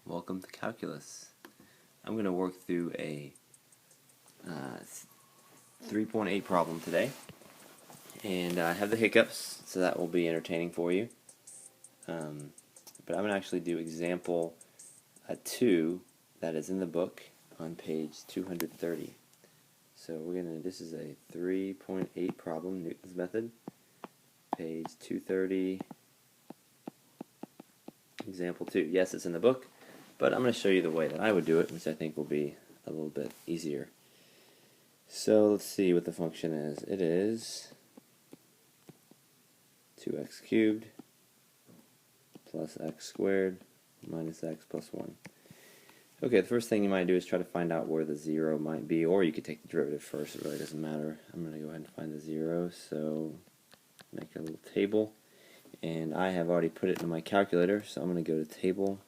Welcome to Calculus. I'm going to work through a 3.8 problem today, and I have the hiccups, so that will be entertaining for you. But I'm going to actually do example 2 that is in the book on page 230. So this is a 3.8 problem, Newton's method, page 230, example 2. Yes, it's in the book, but I'm going to show you the way that I would do it, which I think will be a little bit easier. So let's see what the function is. It is 2x cubed plus x squared minus x plus 1. Okay, the first thing you might do is try to find out where the 0 might be, or you could take the derivative first. It really doesn't matter. I'm going to go ahead and find the 0, so make a little table. And I have already put it in my calculator, so I'm going to go to table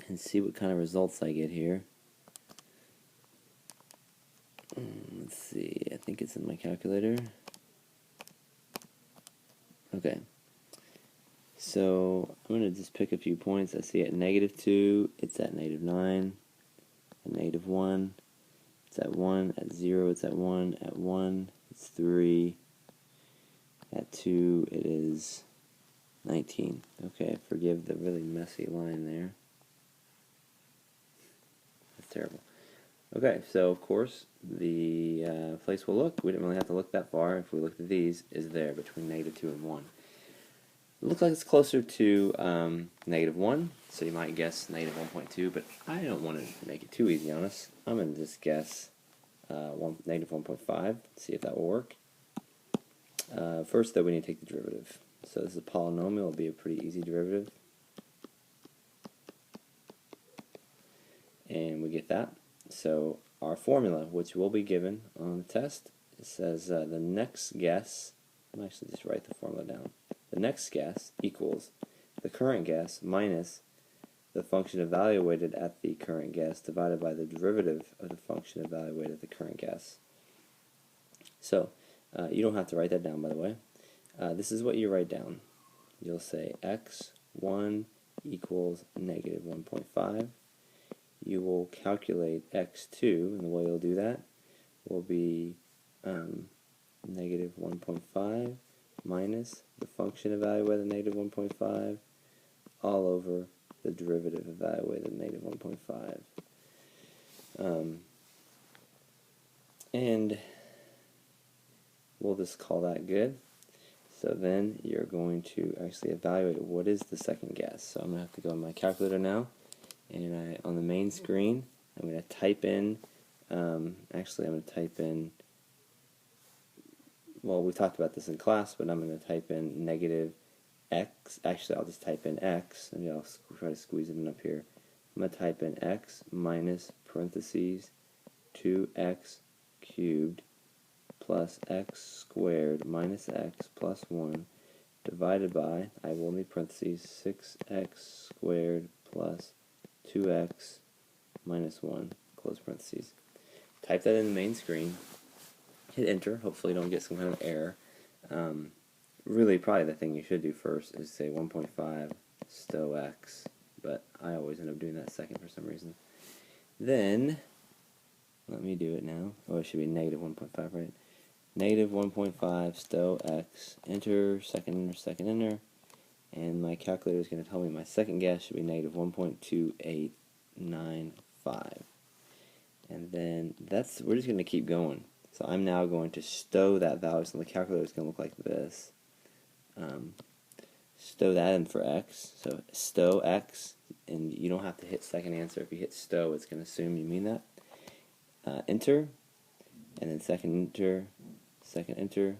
and see what kind of results I get here. Let's see, I think it's in my calculator. Okay, so I'm going to just pick a few points. I see at -2, it's at -9, at -1, it's at 1, at 0, it's at 1, at 1, it's 3, at 2, it is 19. Okay, forgive the really messy line there. That's terrible. Okay, so of course the place we'll look, we didn't really have to look that far. If we looked at these, is there between -2 and 1. It looks like it's closer to -1, so you might guess -1.2, but I don't want to make it too easy on us. I'm going to just guess -1.5, see if that will work. First, though, we need to take the derivative. So this is a polynomial. It'll be a pretty easy derivative. And we get that. So our formula, which will be given on the test, it says the next guess, I'm actually just write the formula down. The next guess equals the current guess minus the function evaluated at the current guess divided by the derivative of the function evaluated at the current guess. So you don't have to write that down, by the way. This is what you write down. You'll say x1 equals -1.5. You will calculate x2, and the way you'll do that will be -1.5 minus the function evaluated at -1.5 all over the derivative evaluated at -1.5. And we'll just call that good. So then you're going to actually evaluate what is the second guess. So I'm going to have to go in my calculator now, and on the main screen I'm going to type in, actually I'm going to type in, well, we talked about this in class, but I'm going to type in -x, actually I'll just type in x, and I'll try to squeeze it in up here. I'm going to type in x minus parentheses 2x cubed plus x squared minus x plus 1 divided by, I will need parentheses, 6x squared plus 2x minus 1, close parentheses. Type that in the main screen, hit enter, hopefully you don't get some kind of error. Really, probably the thing you should do first is say 1.5 stow x, but I always end up doing that second for some reason. Then, let me do it now. Oh, it should be -1.5, right? -1.5 stow x, enter, second enter, and my calculator is going to tell me my second guess should be -1.2895. And then we're just going to keep going. So I'm now going to stow that value, so the calculator is going to look like this. Stow that in for x, so stow x, and you don't have to hit second answer. If you hit stow, it's going to assume you mean that. Enter, and then second enter,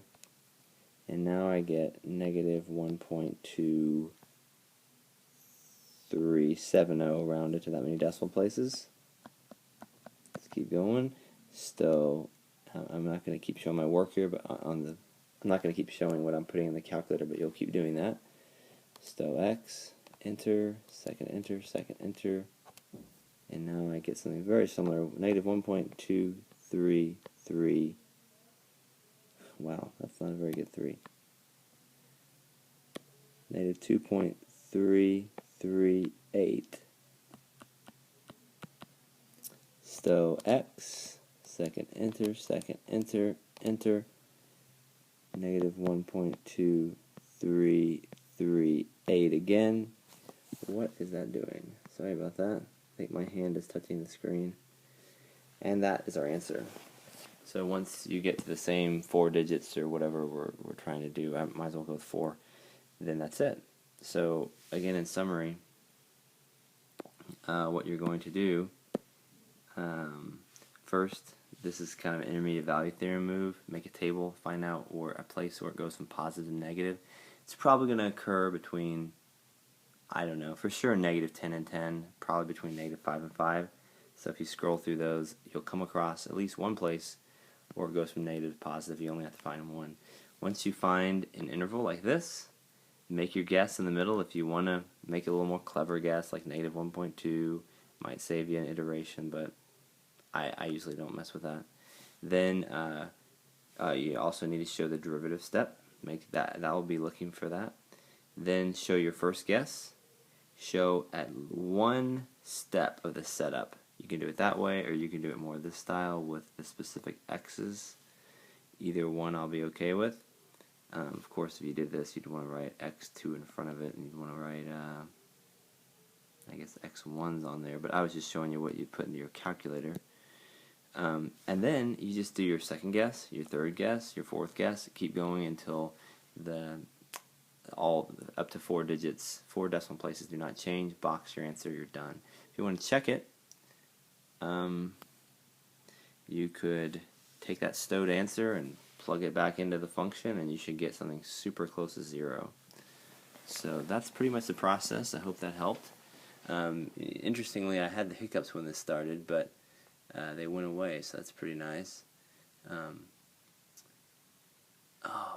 and now I get -1.2370 rounded to that many decimal places. Let's keep going. Stow. I'm not going to keep showing my work here, but I'm not going to keep showing what I'm putting in the calculator, but you'll keep doing that. Stow x, enter, second enter, and now I get something very similar, -1.233. Wow, that's not a very good 3. -2.338 second enter, enter, negative 1.2338 again. What is that doing? Sorry about that. I think my hand is touching the screen. And that is our answer. So once you get to the same 4 digits or whatever we're trying to do, I might as well go with 4, then that's it. So again, in summary, what you're going to do, first, this is kind of an intermediate value theorem move. Make a table, find out a place where it goes from positive to negative. It's probably going to occur between, I don't know, for sure negative 10 and 10, probably between negative 5 and 5. So if you scroll through those, you'll come across at least one place where it goes from negative to positive. You only have to find one. Once you find an interval like this, make your guess in the middle. If you want to make a little more clever guess, like negative 1.2, might save you an iteration, but I usually don't mess with that. Then you also need to show the derivative step. Make that will be looking for that. Then show your first guess. Show at one step of the setup. You can do it that way, or you can do it more this style with the specific x's. Either one I'll be okay with. Of course, if you did this, you'd want to write X2 in front of it, and you'd want to write, I guess, X1's on there. But I was just showing you what you'd put into your calculator. And then you just do your second guess, your third guess, your fourth guess. Keep going until all up to 4 digits, 4 decimal places do not change. Box your answer, you're done. If you want to check it, you could take that stowed answer and plug it back into the function, and you should get something super close to 0. So that's pretty much the process. I hope that helped. Interestingly, I had the hiccups when this started, but they went away, so that's pretty nice. I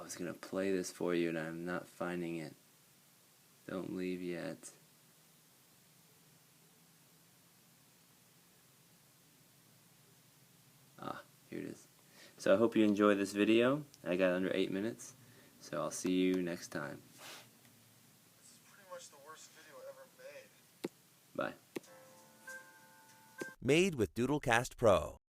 was going to play this for you, and I'm not finding it. Don't leave yet. Here it is. So I hope you enjoyed this video. I got under 8 minutes, so I'll see you next time. This is pretty much the worst video ever made. Bye. Made with Doodlecast Pro.